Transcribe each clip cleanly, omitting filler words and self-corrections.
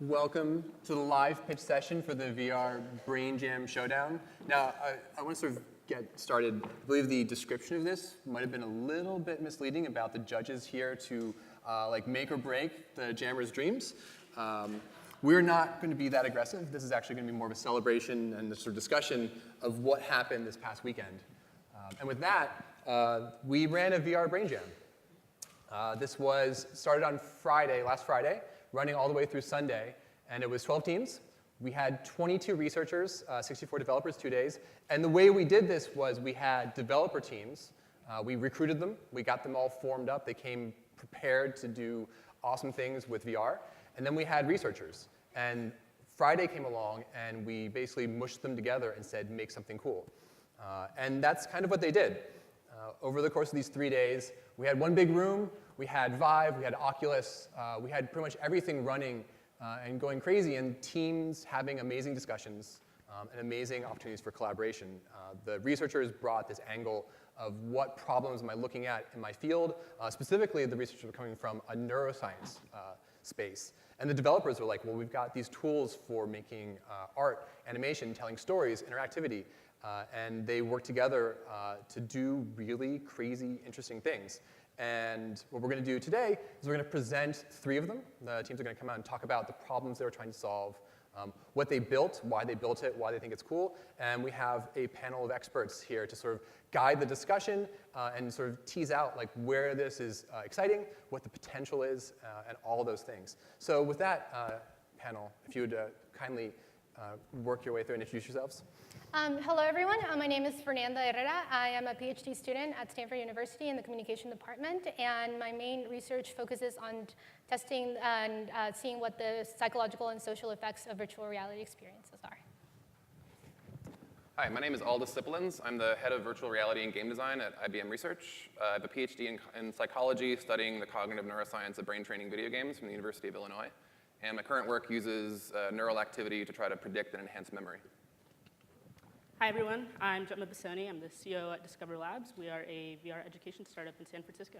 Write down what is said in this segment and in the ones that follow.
Welcome to the live pitch session for the VR Brain Jam Showdown. Now, I want to sort of get started. I believe the description of this might have been a little bit misleading about the judges here to like make or break the jammers' dreams. We're not going to be that aggressive. This is actually going to be more of a celebration and a sort of discussion of what happened this past weekend. And with that, we ran a VR Brain Jam. This was started on Friday, last Friday, running all the way through Sunday, and it was 12 teams. We had 22 researchers, 64 developers, 2 days, and the way we did this was we had developer teams. We recruited them. We got them all formed up. They came prepared to do awesome things with VR, and then we had researchers. And Friday came along, and we basically mushed them together and said, make something cool. And that's kind of what they did. Over the course of these 3 days, we had one big room. We had Vive, we had Oculus, we had pretty much everything running and going crazy, and teams having amazing discussions and amazing opportunities for collaboration. The researchers brought this angle of what problems am I looking at in my field. Specifically, the researchers were coming from a neuroscience space. And the developers were like, well, we've got these tools for making art, animation, telling stories, interactivity. And they worked together to do really crazy, interesting things. And what we're going to do today is we're going to present 3 of them. The teams are going to come out and talk about the problems they were trying to solve, what they built, why they built it, why they think it's cool. And we have a panel of experts here to sort of guide the discussion and sort of tease out like where this is exciting, what the potential is, and all those things. So with that, panel, if you would kindly work your way through and introduce yourselves. Hello, everyone. My name is Fernanda Herrera. I am a PhD student at Stanford University in the communication department, and my main research focuses on testing and seeing what the psychological and social effects of virtual reality experiences are. Hi, my name is Aldis Sipolins. I'm the head of virtual reality and game design at IBM Research. I have a PhD in psychology studying the cognitive neuroscience of brain training video games from the University of Illinois. And my current work uses neural activity to try to predict and enhance memory. Hi, everyone. I'm Gemma Busoni. I'm the CEO at Discovr Labs. We are a VR education startup in San Francisco.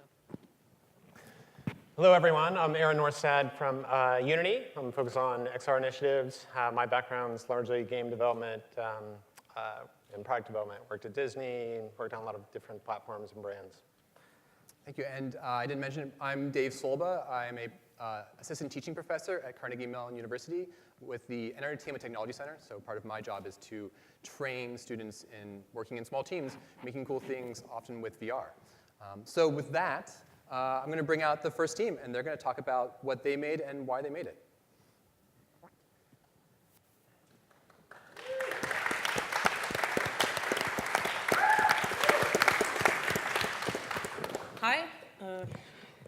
Hello, everyone. I'm Norstad from Unity. I'm focused on XR initiatives. My background's largely game development and product development. Worked at Disney, worked on a lot of different platforms and brands. Thank you. And I didn't mention, I'm Dave Solba. I'm a assistant teaching professor at Carnegie Mellon University with the Entertainment Technology Center. So part of my job is to train students in working in small teams, making cool things, often with VR. So with that, I'm going to bring out the first team, and they're going to talk about what they made and why they made it.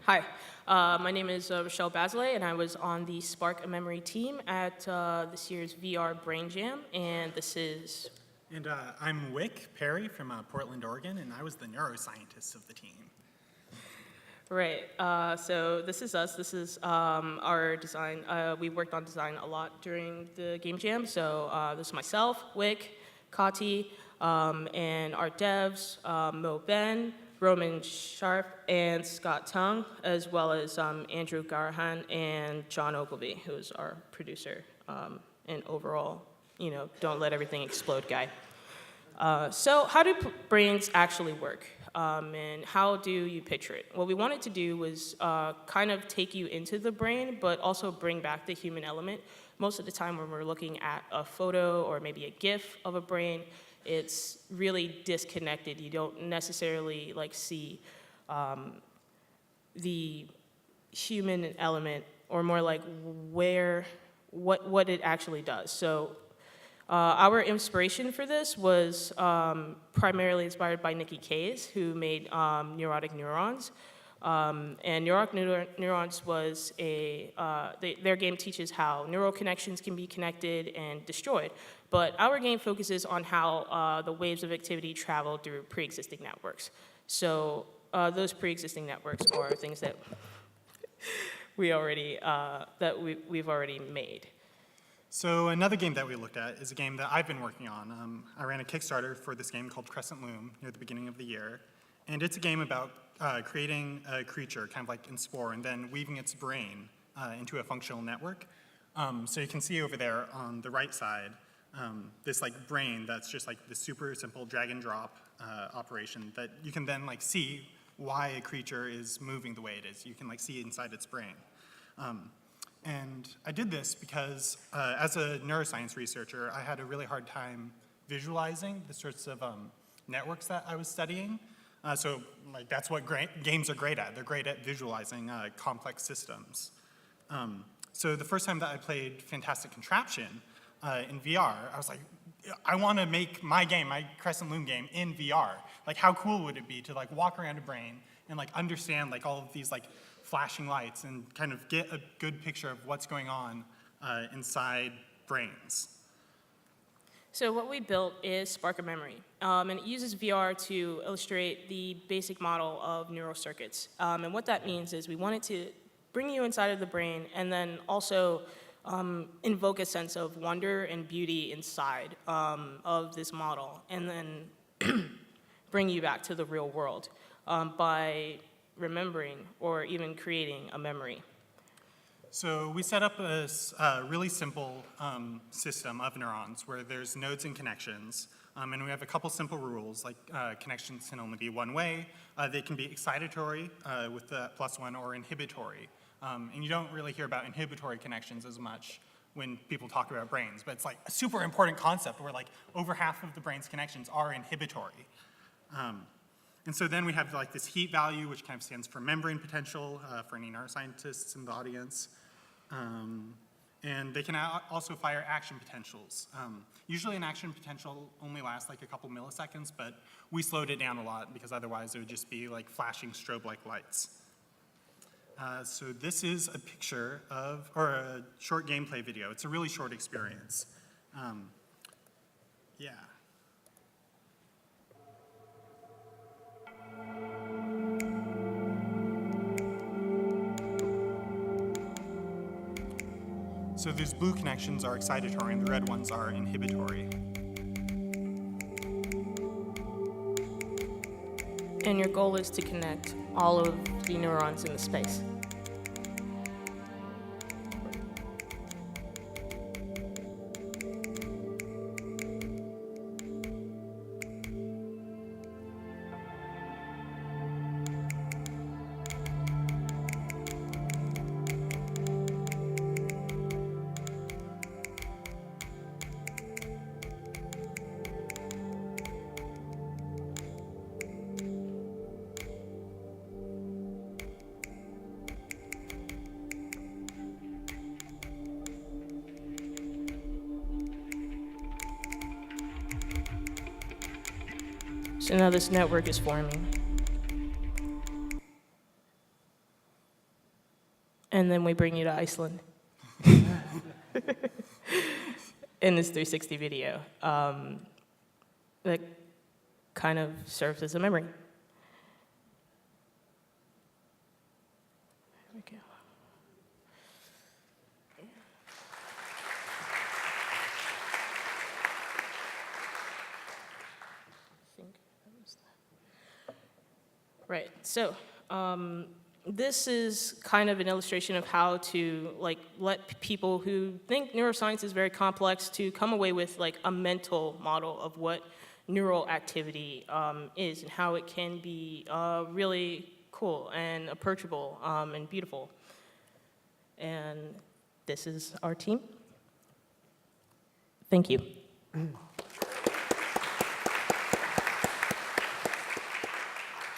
Hi. My name is Rochelle Bazelay, and I was on the Spark a Memory team at this year's VR Brain Jam, and this is... And I'm Wick Perry from Portland, Oregon, and I was the neuroscientist of the team. Right. So this is us. This is our design. We worked on design a lot during the Game Jam. So this is myself, Wick, Kati, and our devs, Mo Ben, Roman Sharp, and Scott Tung, as well as Andrew Garahan and John Ogilvy, who is our producer and overall, don't let everything explode guy. So how do brains actually work? And how do you picture it? What we wanted to do was kind of take you into the brain, but also bring back the human element. Most of the time when we're looking at a photo or maybe a GIF of a brain, it's really disconnected. You don't necessarily see the human element, or more like what it actually does. So our inspiration for this was primarily inspired by Nikki Kays, who made Neurotic Neurons. And Neurotic Neurons was their game teaches how neural connections can be connected and destroyed. But our game focuses on how the waves of activity travel through pre-existing networks. So those pre-existing networks are things that we've already made. So another game that we looked at is a game that I've been working on. I ran a Kickstarter for this game called Crescent Loom near the beginning of the year. And it's a game about creating a creature, kind of like in Spore, and then weaving its brain into a functional network. So you can see over there on the right side, this like brain that's just like the super simple drag and drop operation that you can then like see why a creature is moving the way it is. You can like see inside its brain. And I did this because as a neuroscience researcher, I had a really hard time visualizing the sorts of networks that I was studying. So like that's what games are great at. They're great at visualizing complex systems. So the first time that I played Fantastic Contraption in VR, I was like, I want to make my game, my Crescent Loom game, in VR. Like, how cool would it be to like walk around a brain and like understand like all of these like flashing lights and kind of get a good picture of what's going on inside brains. So what we built is Spark of Memory, and it uses VR to illustrate the basic model of neural circuits. And what that means is we wanted to bring you inside of the brain and then also invoke a sense of wonder and beauty inside of this model, and then bring you back to the real world by remembering or even creating a memory. So we set up a really simple system of neurons where there's nodes and connections. And we have a couple simple rules, like connections can only be one way. They can be excitatory with the +1 or inhibitory. And you don't really hear about inhibitory connections as much when people talk about brains, but it's like a super important concept where like over half of the brain's connections are inhibitory. And so then we have like this heat value, which kind of stands for membrane potential for any neuroscientists in the audience. And they can also fire action potentials. Usually an action potential only lasts like a couple milliseconds, but we slowed it down a lot because otherwise it would just be like flashing strobe-like lights. So this is a picture of, or a short gameplay video. It's a really short experience. Yeah. So these blue connections are excitatory and the red ones are inhibitory. And your goal is to connect all of the neurons in the space. So now this network is forming. And then we bring you to Iceland. In this 360 video that kind of serves as a memory. There we go. Right, so this is kind of an illustration of how to like let people who think neuroscience is very complex to come away with like a mental model of what neural activity is and how it can be really cool and approachable and beautiful. And this is our team. Thank you.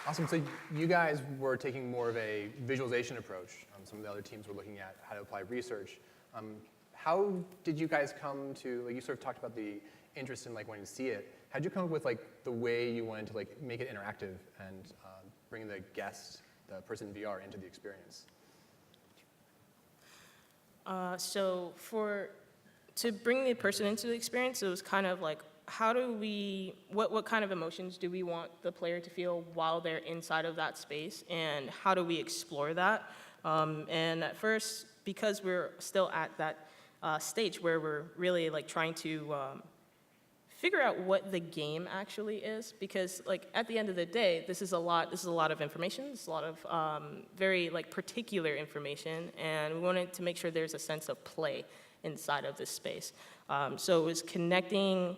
Awesome. So you guys were taking more of a visualization approach. Some of the other teams were looking at how to apply research. How did you guys come to, like you sort of talked about the interest in like wanting to see it. How did you come up with like the way you wanted to like make it interactive and bring the guest, the person in VR, into the experience? So to bring the person into the experience, it was kind of like, how do we, what kind of emotions do we want the player to feel while they're inside of that space, and how do we explore that? And at first, because we're still at that stage where we're really like trying to figure out what the game actually is, because like at the end of the day, this is a lot of information, this is a lot of very like particular information, and we wanted to make sure there's a sense of play inside of this space. So it was connecting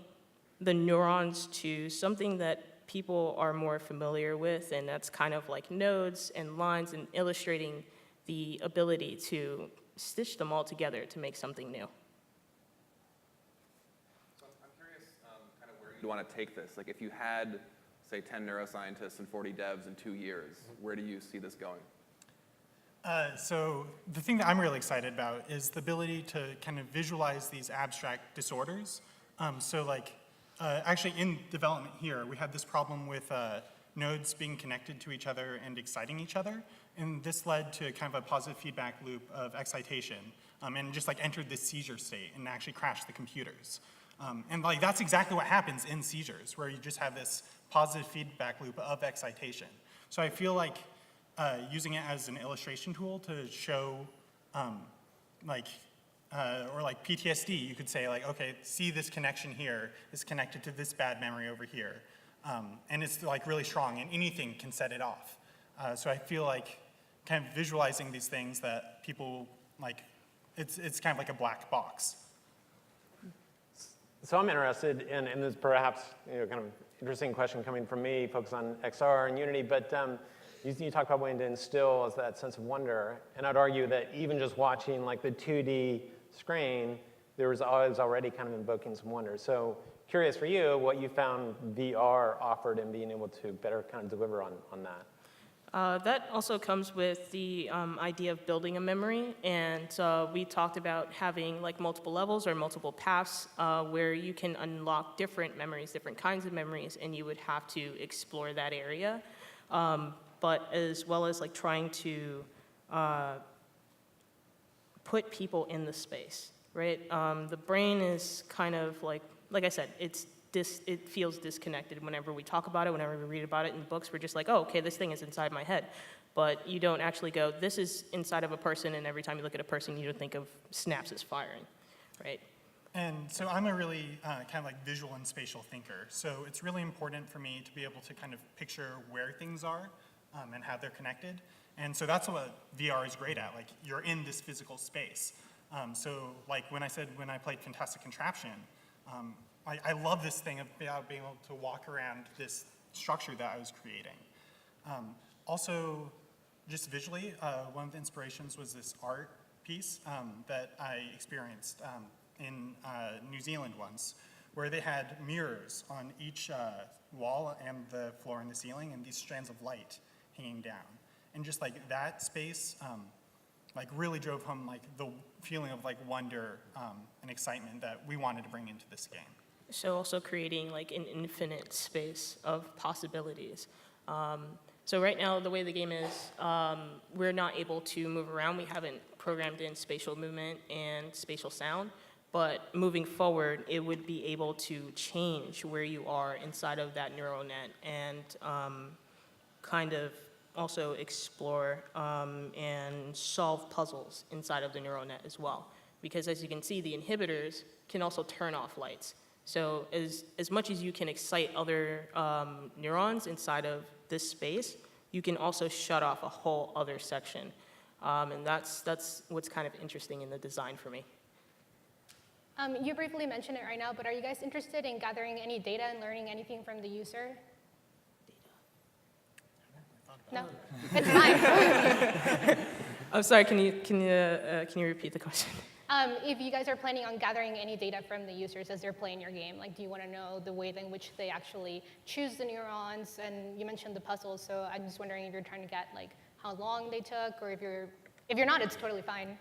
the neurons to something that people are more familiar with, and that's kind of like nodes and lines and illustrating the ability to stitch them all together to make something new. So I'm curious kind of where you'd want to take this. Like if you had, say, 10 neuroscientists and 40 devs in 2 years, where do you see this going? So the thing that I'm really excited about is the ability to kind of visualize these abstract disorders. Actually in development here, we had this problem with nodes being connected to each other and exciting each other. And this led to kind of a positive feedback loop of excitation and just like entered this seizure state and actually crashed the computers. And like that's exactly what happens in seizures, where you just have this positive feedback loop of excitation. So I feel like using it as an illustration tool to show or like PTSD, you could say like, okay, see this connection here is connected to this bad memory over here. And it's like really strong and anything can set it off. So I feel like kind of visualizing these things that people like, it's kind of like a black box. So I'm interested in this perhaps kind of interesting question coming from me, focused on XR and Unity, but you talk about wanting to instill that sense of wonder, and I'd argue that even just watching like the 2D screen, there was already kind of invoking some wonder. So curious for you, what you found VR offered in being able to better kind of deliver on that. That also comes with the idea of building a memory, and we talked about having like multiple levels or multiple paths where you can unlock different memories, different kinds of memories, and you would have to explore that area. But as well as like trying to put people in the space, right? The brain is kind of like I said, it feels disconnected whenever we talk about it, whenever we read about it in books. We're just like, oh, okay, this thing is inside my head. But you don't actually go, this is inside of a person, and every time you look at a person, you don't think of synapses firing, right? And so I'm a really kind of like visual and spatial thinker. So it's really important for me to be able to kind of picture where things are and how they're connected. And so that's what VR is great at. Like you're in this physical space. So like when I played Fantastic Contraption, I love this thing about being able to walk around this structure that I was creating. Also, just visually, one of the inspirations was this art piece that I experienced in New Zealand once, where they had mirrors on each wall and the floor and the ceiling, and these strands of light hanging down. And just like that space, like really drove home like the feeling of like wonder and excitement that we wanted to bring into this game. So also creating like an infinite space of possibilities. So right now, the way the game is, we're not able to move around. We haven't programmed in spatial movement and spatial sound. But moving forward, it would be able to change where you are inside of that neural net and kind of also explore and solve puzzles inside of the neural net as well. Because as you can see, the inhibitors can also turn off lights. So as much as you can excite other neurons inside of this space, you can also shut off a whole other section. And that's what's kind of interesting in the design for me. You briefly mentioned it right now, but are you guys interested in gathering any data and learning anything from the user? No? It's fine. I'm sorry, can you repeat the question? If you guys are planning on gathering any data from the users as they're playing your game, like do you want to know the way in which they actually choose the neurons? And you mentioned the puzzles, so I'm just wondering if you're trying to get like how long they took, or if you're not, it's totally fine.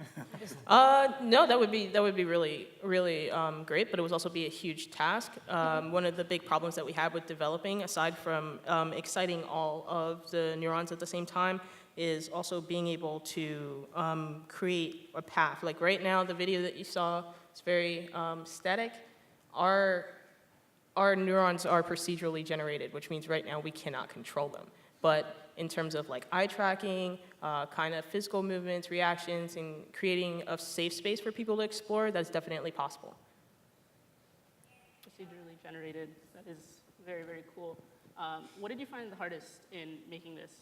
No, that would be really, really great, but it would also be a huge task. One of the big problems that we have with developing, aside from exciting all of the neurons at the same time, is also being able to create a path. Like right now, the video that you saw is very static. Our neurons are procedurally generated, which means right now we cannot control them. But in terms of like eye tracking, kind of physical movements, reactions, and creating a safe space for people to explore, that's definitely possible. Procedurally generated, that is very, very cool. What did you find the hardest in making this,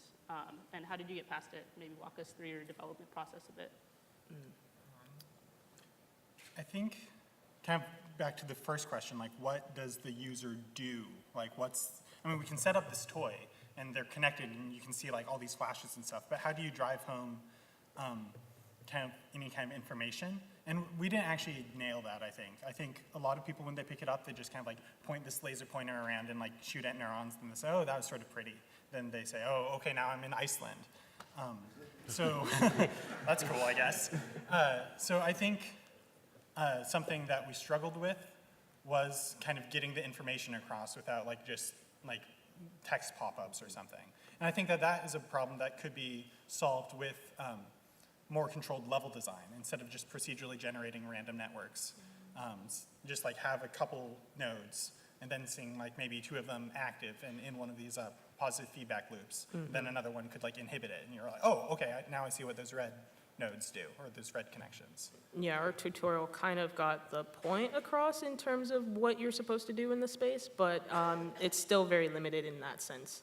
and how did you get past it? Maybe walk us through your development process a bit. I think, kind of back to the first question, like what does the user do? Like I mean, we can set up this toy and they're connected and you can see like all these flashes and stuff, but how do you drive home kind of any kind of information? And we didn't actually nail that, I think. I think a lot of people, when they pick it up, they just kind of like point this laser pointer around and like shoot at neurons and they say, oh, that was sort of pretty. Then they say, oh, okay, now I'm in Iceland. So that's cool, I guess. So I think something that we struggled with was kind of getting the information across without like just like text pop-ups or something. And I think that that is a problem that could be solved with more controlled level design instead of just procedurally generating random networks. Just like have a couple nodes and then seeing like maybe 2 of them active and in one of these positive feedback loops. Then another one could like inhibit it and you're like, oh, okay, now I see what those red nodes do, or those red connections. Yeah, our tutorial kind of got the point across in terms of what you're supposed to do in the space, but it's still very limited in that sense.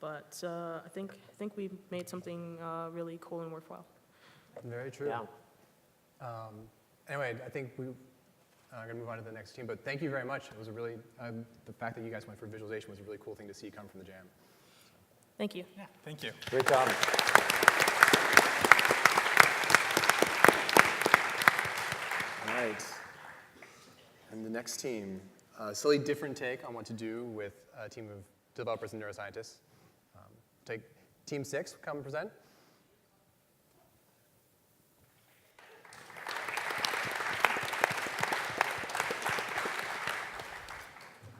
But I think we made something really cool and worthwhile. Very true. Yeah. Anyway, I think we're going to move on to the next team, but thank you very much. It was a really, the fact that you guys went for visualization was a really cool thing to see come from the jam. Thank you. Yeah, thank you. Great job. All right. And the next team, a slightly different take on what to do with a team of developers and neuroscientists. Take Team 6, come and present.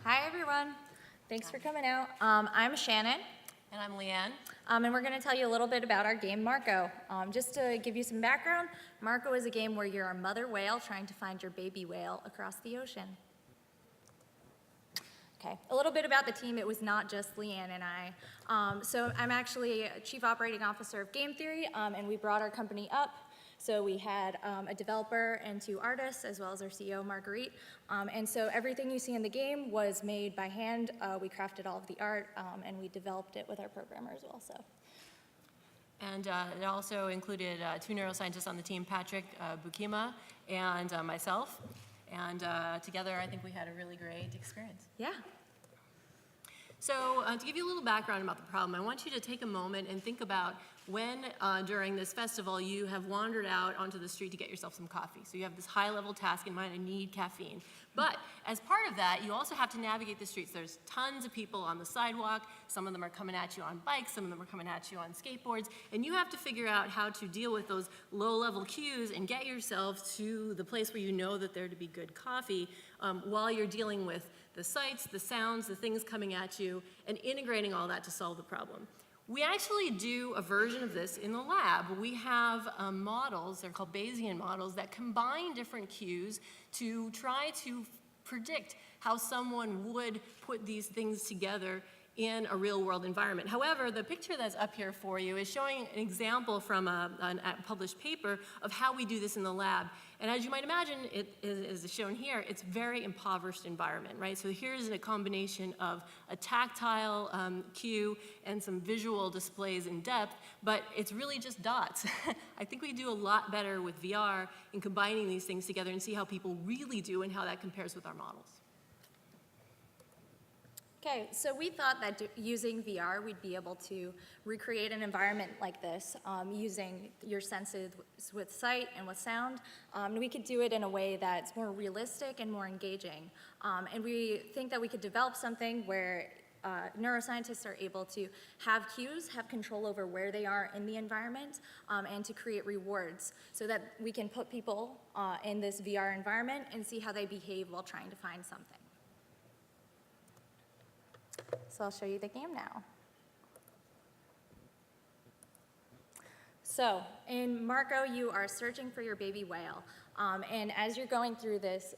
Hi, everyone. Thanks for coming out. I'm Shannon. And I'm Leanne. And we're going to tell you a little bit about our game, Marco. Just to give you some background, Marco is a game where you're a mother whale trying to find your baby whale across the ocean. Okay, a little bit about the team. It was not just Leanne and I. So I'm actually Chief Operating Officer of Game Theory, and we brought our company up. So we had a developer and 2 artists, as well as our CEO, Marguerite. And so everything you see in the game was made by hand. We crafted all of the art, and we developed it with our programmers also. And it also included 2 neuroscientists on the team, Patrick Bukima and myself. And together, I think we had a really great experience. Yeah. So to give you a little background about the problem, I want you to take a moment and think about when during this festival you have wandered out onto the street to get yourself some coffee. So you have this high-level task in mind, I need caffeine. But as part of that, you also have to navigate the streets. There's tons of people on the sidewalk. Some of them are coming at you on bikes. Some of them are coming at you on skateboards. And you have to figure out how to deal with those low-level cues and get yourself to the place where you know that there to be good coffee while you're dealing with the sights, the sounds, the things coming at you, and integrating all that to solve the problem. We actually do a version of this in the lab. We have models, they're called Bayesian models, that combine different cues to try to predict how someone would put these things together in a real-world environment. However, the picture that's up here for you is showing an example from a published paper of how we do this in the lab. And as you might imagine, it is shown here, it's a very impoverished environment, right? So here's a combination of a tactile cue and some visual displays in depth, but it's really just dots. I think we do a lot better with VR in combining these things together and see how people really do and how that compares with our models. Okay, so we thought that using VR, we'd be able to recreate an environment like this using your senses with sight and with sound. And we could do it in a way that's more realistic and more engaging. And we think that we could develop something where neuroscientists are able to have cues, have control over where they are in the environment, and to create rewards so that we can put people in this VR environment and see how they behave while trying to find something. So I'll show you the game now. So in Marco, you are searching for your baby whale. And as you're going through this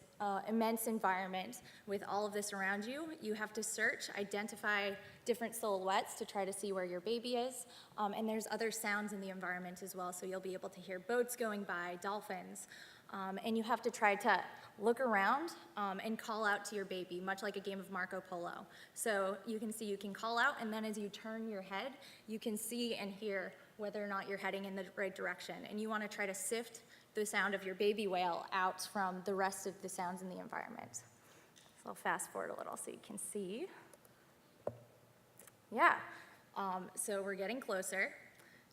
immense environment with all of this around you, you have to search, identify different silhouettes to try to see where your baby is. And there's other sounds in the environment as well, so you'll be able to hear boats going by, dolphins. And you have to try to look around and call out to your baby, much like a game of Marco Polo. So you can see you can call out, and then as you turn your head, you can see and hear whether or not you're heading in the right direction. And you want to try to sift the sound of your baby whale out from the rest of the sounds in the environment. So I'll fast forward a little so you can see. Yeah, so we're getting closer.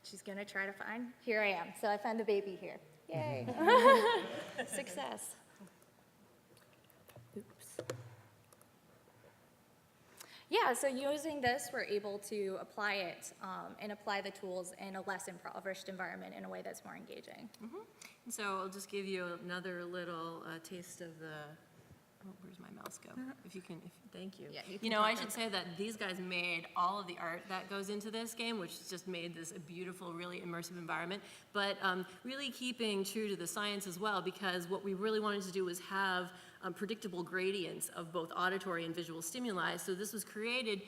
She's gonna try to find, here I am. So I found the baby here. Yay. Success. Oops. Yeah, so using this, we're able to apply it and apply the tools in a less impoverished environment in a way that's more engaging. And so I'll just give you another little taste of the, oh, where's my mouse go? If you can, thank you. Yeah, you You can know, talk I about should say that these guys made all of the art that goes into this game, which just made this a beautiful, really immersive environment, but really keeping true to the science as well, because what we really wanted to do was have predictable gradients of both auditory and visual stimuli. So this was created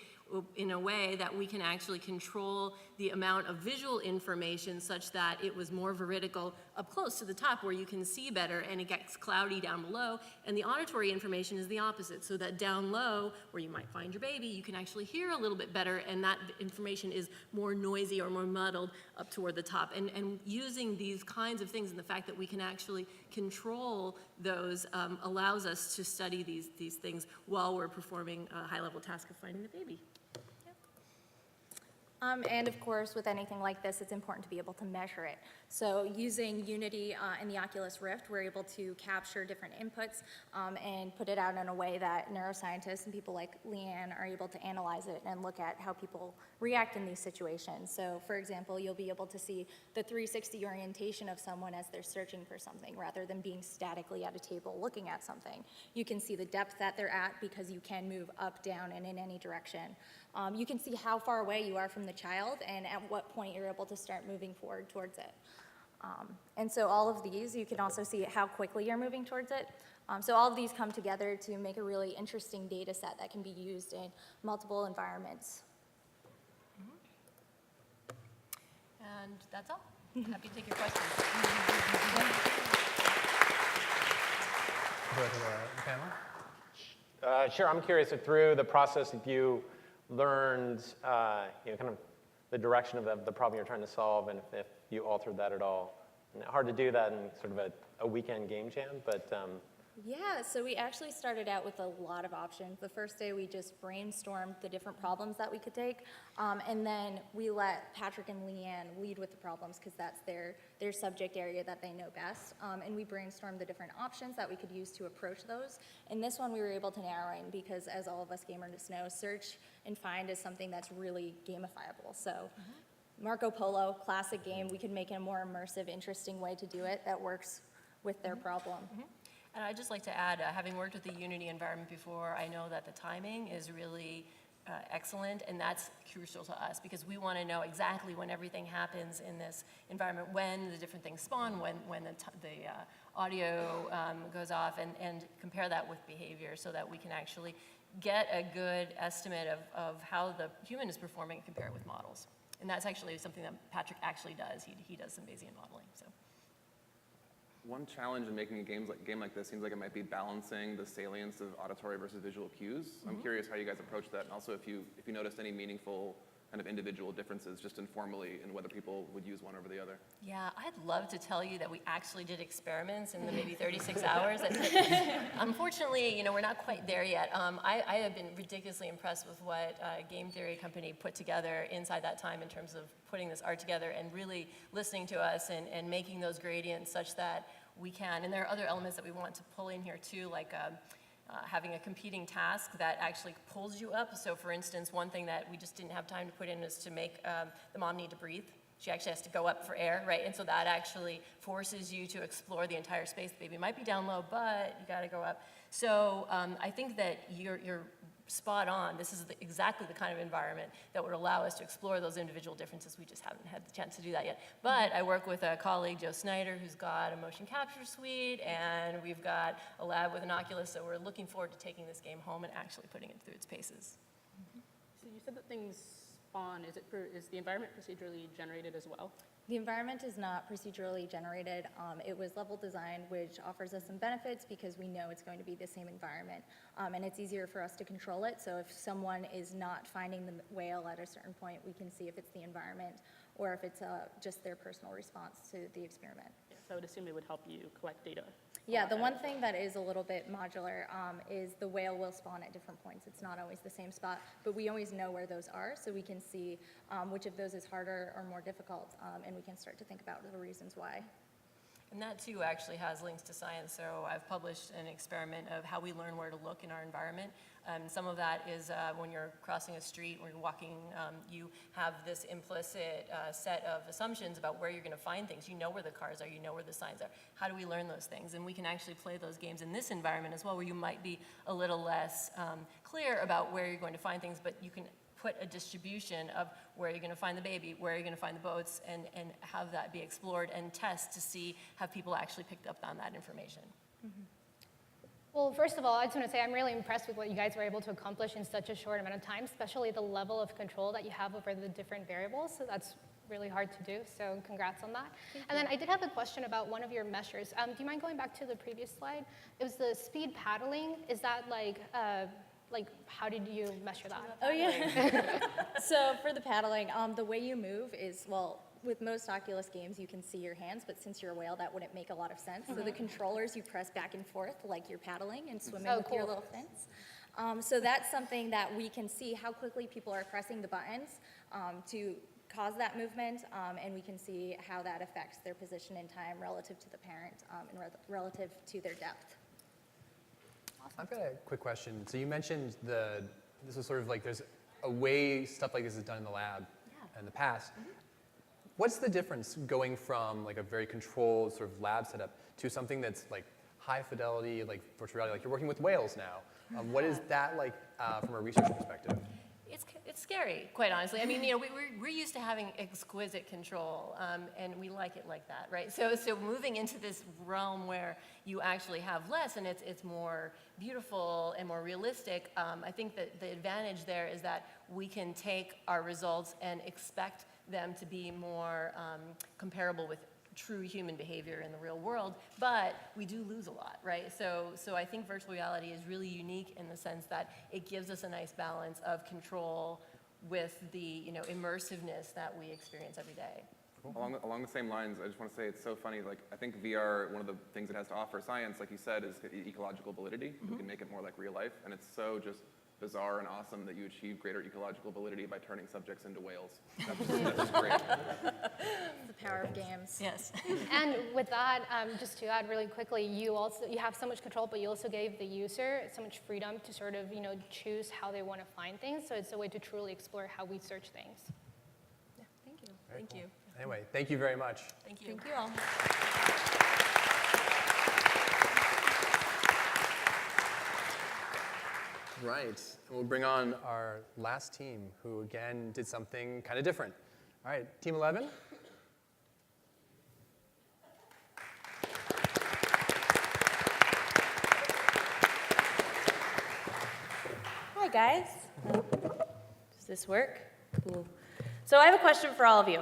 in a way that we can actually control the amount of visual information such that it was more veridical up close to the top where you can see better, and it gets cloudy down below. And the auditory information is the opposite, so that down low, where you might find your baby, you can actually hear a little bit better, and that information is more noisy or more muddled up toward the top. And using these kinds of things and the fact that we can actually control those allows us to study these things while we're performing a high-level task of finding the baby. And of course, with anything like this, it's important to be able to measure it. So using Unity and the Oculus Rift, we're able to capture different inputs and put it out in a way that neuroscientists and people like Leanne are able to analyze it and look at how people react in these situations. So for example, you'll be able to see the 360 orientation of someone as they're searching for something rather than being statically at a table looking at something. You can see the depth that they're at because you can move up, down, and in any direction. You can see how far away you are from the child and at what point you're able to start moving forward towards it. And so all of these, you can also see how quickly you're moving towards it. So all of these come together to make a really interesting data set that can be used in multiple environments. And that's all. Happy to take your questions. Go to the panel. Sure, I'm curious if through the process if you learned kind of the direction of the problem you're trying to solve, and if you altered that at all. And hard to do that in sort of a weekend game jam, but Yeah, so we actually started out with a lot of options. The first day we just brainstormed the different problems that we could take, and then we let Patrick and Leanne lead with the problems because that's their subject area that they know best. And we brainstormed the different options that we could use to approach those. And this one we were able to narrow in because, as all of us gamers know, search and find is something that's really gamifiable. So Marco Polo, classic game, we could make it a more immersive, interesting way to do it that works with their problem. And I'd just like to add, having worked with the Unity environment before, I know that the timing is really excellent, and that's crucial to us because we want to know exactly when everything happens in this environment, when the different things spawn, when the audio goes off, and compare that with behavior so that we can actually get a good estimate of how the human is performing and compare it with models. And that's actually something that Patrick actually does. He does some Bayesian modeling. So. One challenge in making a game like this seems like it might be balancing the salience of auditory versus visual cues. I'm curious how you guys approach that, and also if you noticed any meaningful kind of individual differences just informally in whether people would use one over the other. Yeah, I'd love to tell you that we actually did experiments in the maybe 36 hours. Unfortunately, we're not quite there yet. I have been ridiculously impressed with what a game theory company put together inside that time in terms of putting this art together and really listening to us and making those gradients such that we can. And there are other elements that we want to pull in here too, like having a competing task that actually pulls you up. So for instance, one thing that we just didn't have time to put in is to make the mom need to breathe. She actually has to go up for air, right? And so that actually forces you to explore the entire space. The baby might be down low, but you gotta go up. So I think that you're spot on. This is exactly the kind of environment that would allow us to explore those individual differences. We just haven't had the chance to do that yet. But I work with a colleague, Joe Snyder, who's got a motion capture suite, and we've got a lab with an Oculus, so we're looking forward to taking this game home and actually putting it through its paces. So you said that things spawn. Is the environment procedurally generated as well? The environment is not procedurally generated. It was level designed, which offers us some benefits because we know it's going to be the same environment. And it's easier for us to control it. So if someone is not finding the whale at a certain point, we can see if it's the environment or if it's just their personal response to the experiment. Yeah. So I would assume it would help you collect data. Yeah, the one thing that is a little bit modular is the whale will spawn at different points. It's not always the same spot, but we always know where those are, so we can see which of those is harder or more difficult, and we can start to think about the reasons why. And that too actually has links to science. So I've published an experiment of how we learn where to look in our environment. Some of that is when you're crossing a street, when you're walking, you have this implicit set of assumptions about where you're going to find things. You know where the cars are, you know where the signs are. How do we learn those things? And we can actually play those games in this environment as well, where you might be a little less clear about where you're going to find things, but you can put a distribution of where you're going to find the baby, where you're going to find the boats, and have that be explored and test to see have people actually picked up on that information. Well, first of all, I just want to say I'm really impressed with what you guys were able to accomplish in such a short amount of time, especially the level of control that you have over the different variables. So that's really hard to do, so congrats on that. And then I did have a question about one of your measures. Do you mind going back to the previous slide? It was the speed paddling. Is that like how did you measure that? Oh, yeah. So for the paddling, the way you move is, well, with most Oculus games, you can see your hands, but since you're a whale, that wouldn't make a lot of sense. So the controllers, you press back and forth like you're paddling and swimming with your little fins. So that's something that we can see how quickly people are pressing the buttons to cause that movement, and we can see how that affects their position in time relative to the parent and relative to their depth. I've got a quick question. So you mentioned this was sort of like there's a way stuff like this is done in the lab in the past. What's the difference going from like a very controlled sort of lab setup to something that's like high fidelity, like virtual reality, like you're working with whales now? What is that like from a research perspective? It's scary, quite honestly. I mean, we're used to having exquisite control, and we like it like that, right? So moving into this realm where you actually have less, and it's more beautiful and more realistic, I think that the advantage there is that we can take our results and expect them to be more comparable with true human behavior in the real world, but we do lose a lot, right? So I think virtual reality is really unique in the sense that it gives us a nice balance of control with the immersiveness that we experience every day. Cool. Along the same lines, I just want to say it's so funny. Like I think VR, one of the things it has to offer science, like you said, is ecological validity. We can make it more like real life, and it's so just bizarre and awesome that you achieve greater ecological validity by turning subjects into whales. That's just great. The power of games. Yes. And with that, just to add really quickly, you have so much control, but you also gave the user so much freedom to sort of choose how they want to find things. So it's a way to truly explore how we search things. Yeah, thank you. Very Thank cool. you. Anyway, thank you very much. Thank you. Thank you all. Right, and we'll bring on our last team, who again did something kind of different. All right, Team 11. Hi guys. Does this work? Cool. So I have a question for all of you.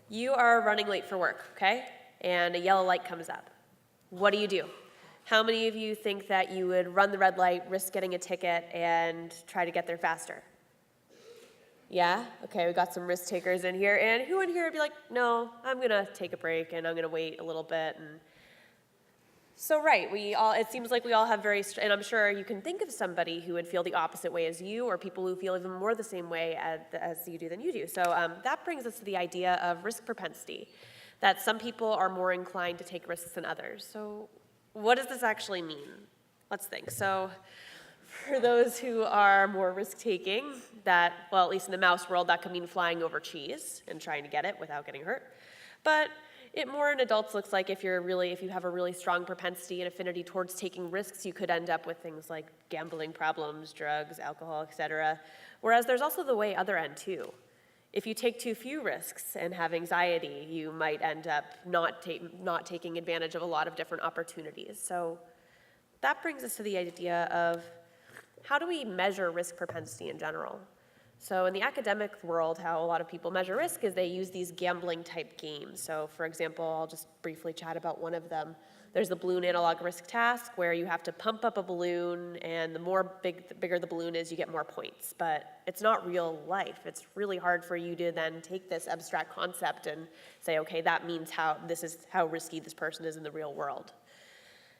You are running late for work, okay? And a yellow light comes up. What do? How many of you think that you would run the red light, risk getting a ticket, and try to get there faster? Yeah? Okay, we got some risk takers in here. And who in here would be like, no, I'm going to take a break and I'm going to wait a little bit? And so right, it seems like we all have and I'm sure you can think of somebody who would feel the opposite way as you, or people who feel even more the same way as you do than you do. So that brings us to the idea of risk propensity, that some people are more inclined to take risks than others. So what does this actually mean? Let's think. So for those who are more risk-taking, well, at least in the mouse world, that could mean flying over cheese and trying to get it without getting hurt. But it more in adults looks like if you have a really strong propensity and affinity towards taking risks, you could end up with things like gambling problems, drugs, alcohol, etc. Whereas there's also the other end too. If you take too few risks and have anxiety, you might end up not taking advantage of a lot of different opportunities. So that brings us to the idea of how do we measure risk propensity in general? So in the academic world, how a lot of people measure risk is they use these gambling type games. So for example, I'll just briefly chat about one of them. There's the balloon analog risk task where you have to pump up a balloon, and the bigger the balloon is, you get more points. But it's not real life. It's really hard for you to then take this abstract concept and say, okay, that means this is how risky this person is in the real world.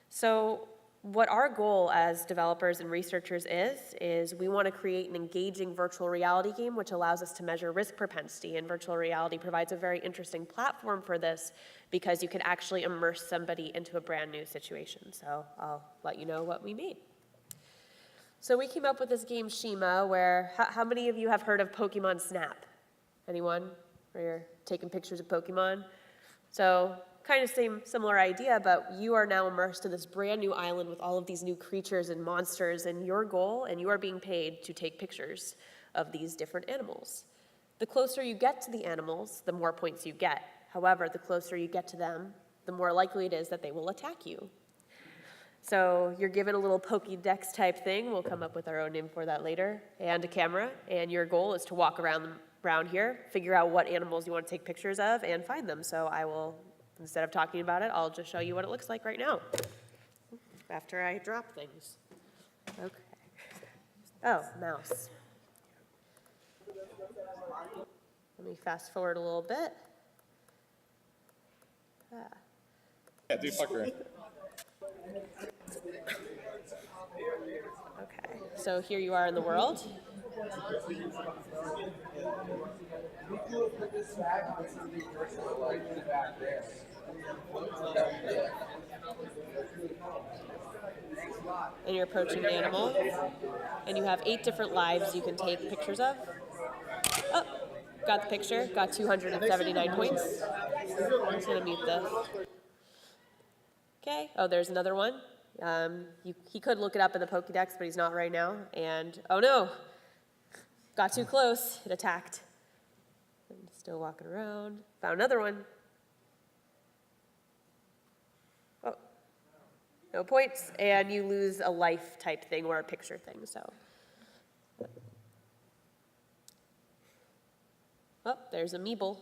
So what our goal as developers and researchers is we want to create an engaging virtual reality game which allows us to measure risk propensity, and virtual reality provides a very interesting platform for this because you can actually immerse somebody into a brand new situation. So I'll let you know what we made. So we came up with this game SHIMA where, how many of you have heard of Pokemon Snap? Anyone? Where you're taking pictures of Pokemon? So kind of similar idea, but you are now immersed in this brand new island with all of these new creatures and monsters, and your goal, and you are being paid to take pictures of these different animals. The closer you get to the animals, the more points you get. However, the closer you get to them, the more likely it is that they will attack you. So you're given a little Pokédex type thing, we'll come up with our own name for that later, and a camera, and your goal is to walk around here, figure out what animals you want to take pictures of, and find them. So I will, instead of talking about it, I'll just show you what it looks like right now, after I drop things. Okay. Oh, mouse. Let me fast forward a little bit. Yeah, do fucker. Okay, so here you are in the world. And you're approaching an animal, and you have 8 different lives you can take pictures of. Oh, got the picture, got 279 points. I'm just gonna mute this. Okay, oh, there's another one. He could look it up in the Pokédex, but he's not right now. And, oh no, got too close, it attacked. I'm still walking around, found another one. Oh, no points, and you lose a life type thing or a picture thing, so. Oh, there's a Meeble.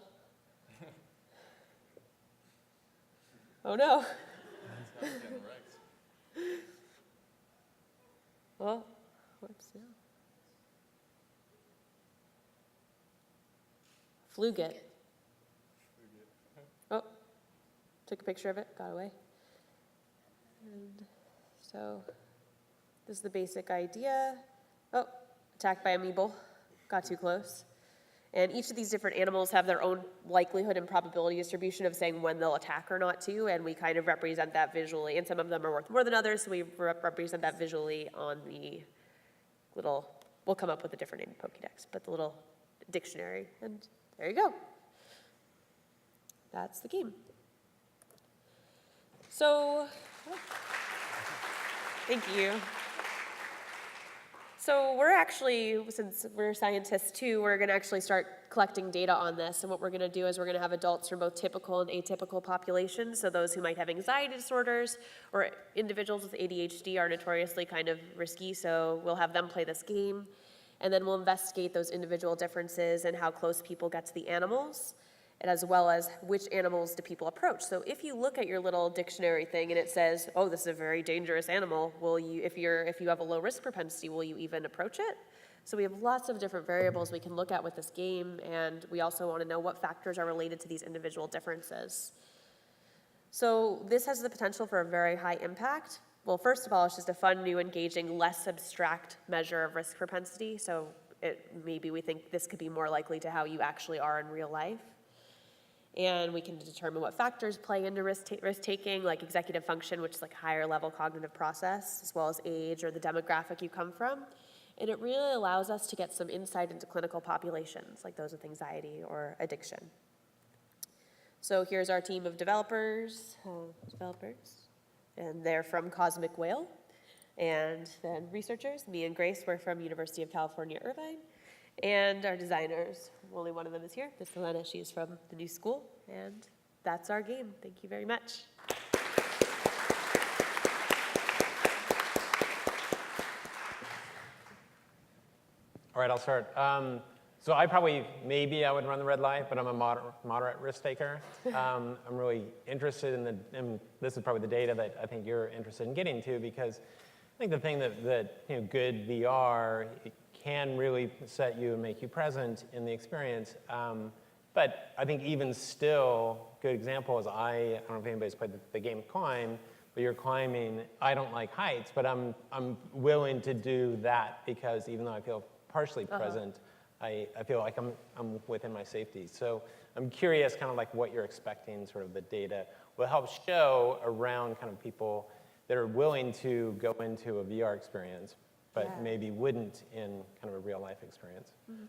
Oh no. Oh, whoops, no. Flugit. Oh, took a picture of it, got away. And so, this is the basic idea. Oh, attacked by a Meeble, got too close. And each of these different animals have their own likelihood and probability distribution of saying when they'll attack or not too, and we kind of represent that visually. And some of them are worth more than others, so we represent that visually on the little, we'll come up with a different name in Pokédex, but the little dictionary, and there you go. That's the game. So, thank you. So we're actually, since we're scientists too, we're going to actually start collecting data on this. And what we're going to do is we're going to have adults from both typical and atypical populations. So those who might have anxiety disorders or individuals with ADHD are notoriously kind of risky. So we'll have them play this game. And then we'll investigate those individual differences and how close people get to the animals, and as well as which animals do people approach. So if you look at your little dictionary thing and it says, oh, this is a very dangerous animal, will you, if you have a low risk propensity, will you even approach it? So we have lots of different variables we can look at with this game, and we also want to know what factors are related to these individual differences. So this has the potential for a very high impact. Well, first of all, it's just a fun, new, engaging, less abstract measure of risk propensity. So maybe we think this could be more likely to how you actually are in real life. And we can determine what factors play into risk-taking, like executive function, which is like higher level cognitive process, as well as age or the demographic you come from. And it really allows us to get some insight into clinical populations, like those with anxiety or addiction. So here's our team of developers, and they're from Cosmic Whale. And then researchers, me and Grace, we're from University of California, Irvine. And our designers, only one of them is here, Miss Helena, she's from the new school, and that's our game. Thank you very much. All right, I'll start. So maybe I would run the red light, but I'm a moderate risk taker. I'm really interested in this is probably the data that I think you're interested in getting to, because I think the thing that good VR, it can really set you and make you present in the experience. But I think even still, good example is I don't know if anybody's played the game Climb, but you're climbing. I don't like heights, but I'm willing to do that because even though I feel partially present, I feel like I'm within my safety. So I'm curious kind of like what you're expecting sort of the data will help show around kind of people that are willing to go into a VR experience, but maybe wouldn't in kind of a real life experience. Mm-hmm.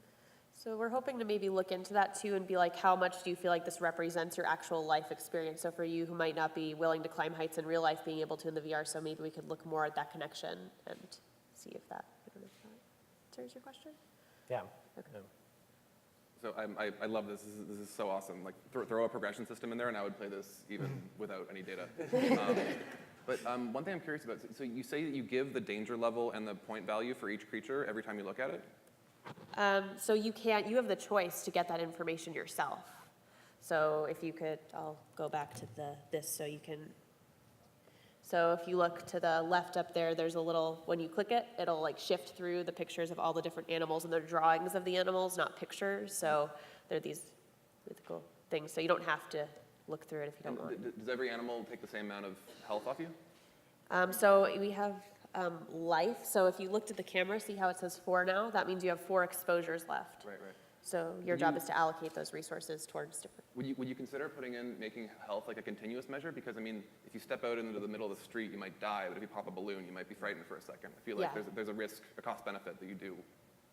So we're hoping to maybe look into that too and be like, how much do you feel like this represents your actual life experience? So for you who might not be willing to climb heights in real life, being able to in the VR, so maybe we could look more at that connection and see if that, I don't know if that answers your question? Yeah. Okay. Yeah. So I love this. This is so awesome. Like throw a progression system in there, and I would play this even without any data. But one thing I'm curious about. So you say that you give the danger level and the point value for each creature every time you look at it. So you have the choice to get that information yourself. So if you could, I'll go back to this so you can. So if you look to the left up there, there's a little, when you click it, it'll like shift through the pictures of all the different animals, and they're drawings of the animals, not pictures. So they're these mythical things. So you don't have to look through it if you don't want. Does every animal take the same amount of health off you? So we have life. So if you looked at the camera, see how it says 4 now? That means you have 4 exposures left. Right. So your job is to allocate those resources towards different. Would you consider making health like a continuous measure? Because I mean, if you step out into the middle of the street, you might die, but if you pop a balloon, you might be frightened for a second. I feel like there's a risk, a cost benefit that you do.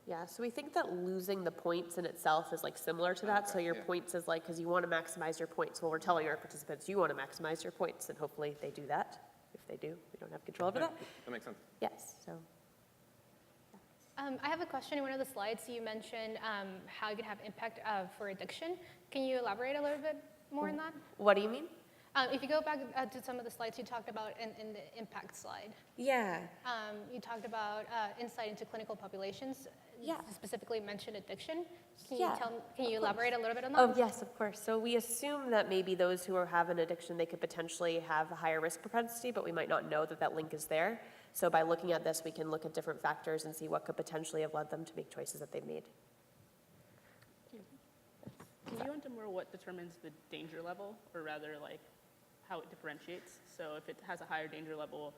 Yeah, so we think that losing the points in itself is like similar to that. Okay, So your points is like, because you want to maximize your points. Well, we're telling our participants, you want to maximize your points, and hopefully they do that. If they do, we don't have control over that. That makes sense. Yes, so. I have a question. In one of the slides, you mentioned how you could have impact for addiction. Can you elaborate a little bit more on that? What do you mean? If you go back to some of the slides you talked about in the impact slide, Yeah. you talked about insight into clinical populations. Yeah. You specifically mentioned addiction. Yeah, Can you elaborate a little bit on that? Oh, yes, of course. So we assume that maybe those who have an addiction, they could potentially have a higher risk propensity, but we might not know that that link is there. So by looking at this, we can look at different factors and see what could potentially have led them to make choices that they've made. Can you go into more what determines the danger level, or rather like how it differentiates? So if it has a higher danger level,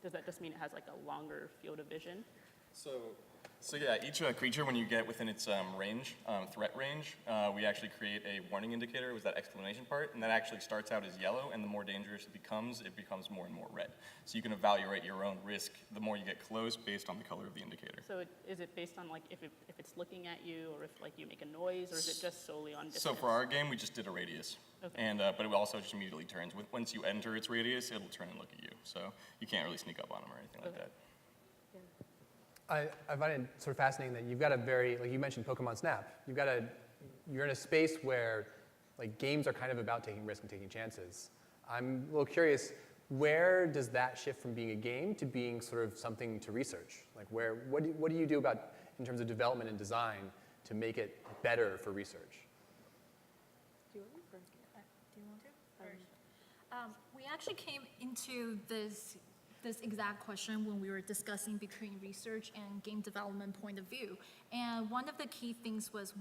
does that just mean it has like a longer field of vision? So yeah, each creature, when you get within its range, threat range, we actually create a warning indicator with that exclamation part, and that actually starts out as yellow, and the more dangerous it becomes more and more red. So you can evaluate your own risk the more you get close based on the color of the indicator. So is it based on like if it's looking at you, or if like you make a noise, or is it just solely on distance? So for our game, we just did a radius. Okay. And, but it also just immediately turns. Once you enter its radius, it'll turn and look at you. So you can't really sneak up on them or anything like that. I find it sort of fascinating that you've got a very, like you mentioned Pokemon Snap, you're in a space where like games are kind of about taking risks and taking chances. I'm a little curious, where does that shift from being a game to being sort of something to research? Like what do you do about, in terms of development and design, to make it better for research? Do you want to? We actually came into this exact question when we were discussing between research and game development point of view. And one of the key things was,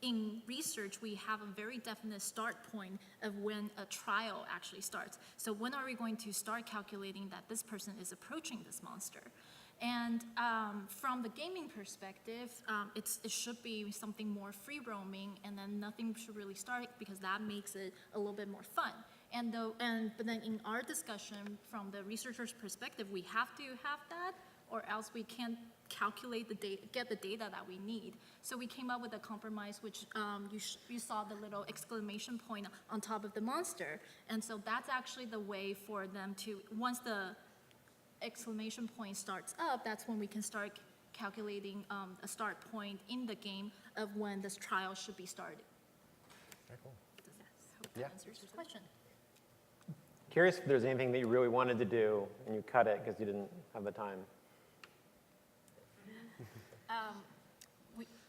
in research, we have a very definite start point of when a trial actually starts. So when are we going to start calculating that this person is approaching this monster? And from the gaming perspective, it should be something more free roaming, and then nothing should really start, because that makes it a little bit more fun. But then in our discussion, from the researcher's perspective, we have to have that, or else we can't calculate get the data that we need. So we came up with a compromise, which you saw the little exclamation point on top of the monster, and so that's actually the way for them to, once the exclamation point starts up, that's when we can start calculating a start point in the game of when this trial should be started. Very cool. Hope that answers your question. Curious if there's anything that you really wanted to do and you cut it because you didn't have the time.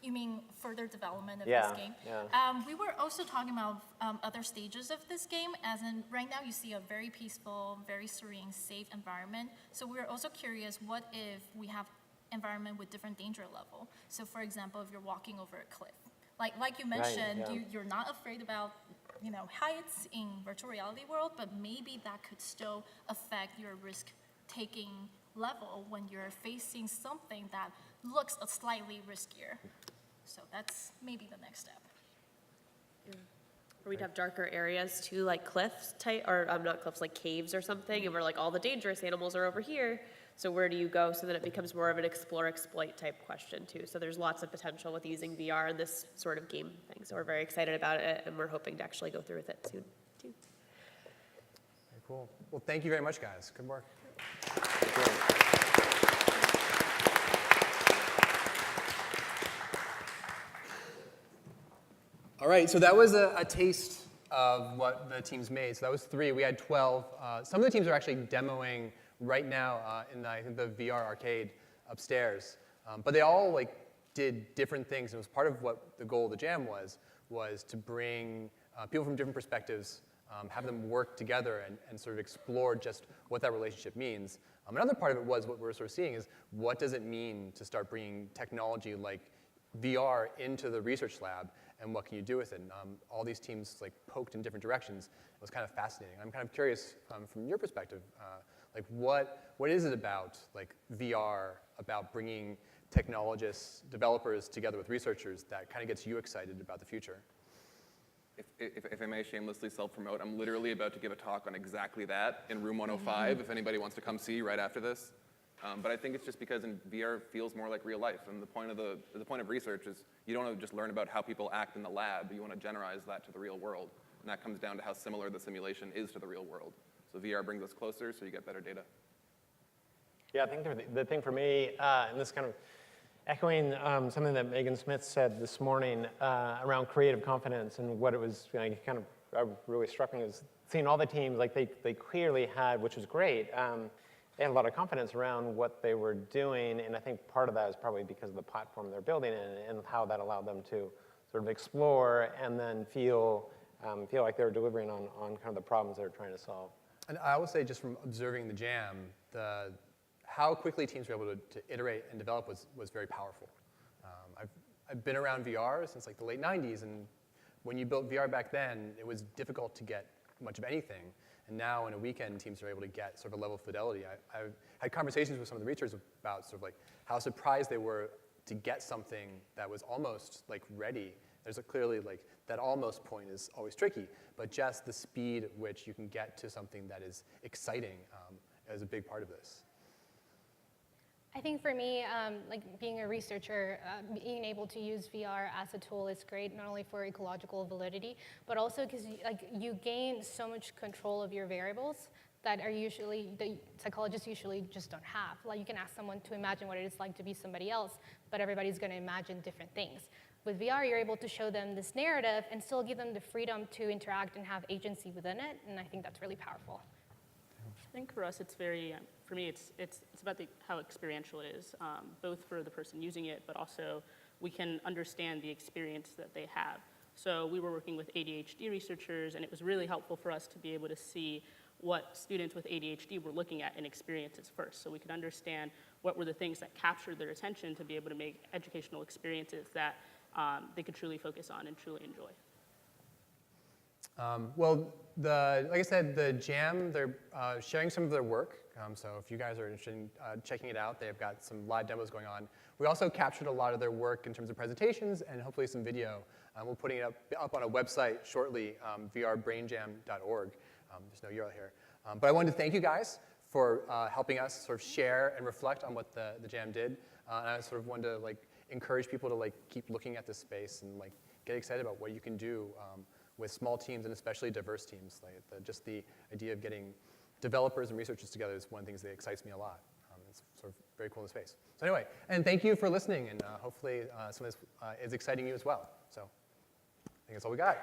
You mean further development of Yeah, this game? yeah. We were also talking about other stages of this game, as in right now you see a very peaceful, very serene, safe environment. So we're also curious, what if we have environment with different danger level? So for example, if you're walking over a cliff, like you mentioned, yeah. you're not afraid about heights in virtual reality world, but maybe that could still affect your risk-taking level when you're facing something that looks a slightly riskier. So that's maybe the next step. Or we'd have darker areas too, like cliffs type, or not cliffs, like caves or something, and we're like, all the dangerous animals are over here. So where do you go? So that it becomes more of an explore, exploit type question too. So there's lots of potential with using VR in this sort of game thing. So we're very excited about it, and we're hoping to actually go through with it soon too. Very cool. Well, thank you very much, guys. Good work. All right, so that was a taste of what the teams made. So that was 3. We had 12. Some of the teams are actually demoing right now in I think the VR arcade upstairs. But they all did different things. It was part of what the goal of the jam was to bring people from different perspectives, have them work together and sort of explore just what that relationship means. Another part of it was what we're sort of seeing is what does it mean to start bringing technology like VR into the research lab, and what can you do with it? And, all these teams poked in different directions. It was kind of fascinating. I'm kind of curious from your perspective, what is it about VR, about bringing technologists, developers together with researchers that kind of gets you excited about the future? If I may shamelessly self-promote, I'm literally about to give a talk on exactly that in room 105, if anybody wants to come see right after this. But I think it's just because in VR feels more like real life, and the point of research is you don't want to just learn about how people act in the lab, you want to generalize that to the real world, and that comes down to how similar the simulation is to the real world. So VR brings us closer, so you get better data. Yeah, I think the thing for me, and this kind of echoing something that Megan Smith said this morning around creative confidence, and what it was kind of really struck me was seeing all the teams, they clearly had, which was great, they had a lot of confidence around what they were doing, and I think part of that is probably because of the platform they're building in and how that allowed them to sort of explore and then feel like they were delivering on kind of the problems they were trying to solve. And I will say, just from observing the jam, how quickly teams were able to iterate and develop was very powerful. I've been around VR since the late 90s, and when you built VR back then, it was difficult to get much of anything. And now in a weekend, teams are able to get sort of a level of fidelity. I've had conversations with some of the researchers about sort of how surprised they were to get something that was almost ready. There's clearly that almost point is always tricky, but just the speed at which you can get to something that is exciting is a big part of this. I think for me, being a researcher, being able to use VR as a tool is great, not only for ecological validity, but also because you gain so much control of your variables that the psychologists usually just don't have. You can ask someone to imagine what it is like to be somebody else, but everybody's going to imagine different things. With VR, you're able to show them this narrative and still give them the freedom to interact and have agency within it, and I think that's really powerful. I think for us, it's very, for me, it's about how experiential it is, both for the person using it, but also we can understand the experience that they have. So we were working with ADHD researchers, and it was really helpful for us to be able to see what students with ADHD were looking at in experiences first, so we could understand what were the things that captured their attention to be able to make educational experiences that they could truly focus on and truly enjoy. Well, like I said, the jam, they're sharing some of their work. So if you guys are interested in checking it out, they've got some live demos going on. We also captured a lot of their work in terms of presentations and hopefully some video. We're putting it up on a website shortly, vrbrainjam.org. There's no URL here. But I wanted to thank you guys for helping us sort of share and reflect on what the jam did. And I sort of wanted to encourage people to keep looking at this space and get excited about what you can do with small teams and especially diverse teams. Just the idea of getting developers and researchers together is one of the things that excites me a lot. It's sort of very cool in the space. So anyway, and thank you for listening, and hopefully some of this is exciting you as well. So I think that's all we got.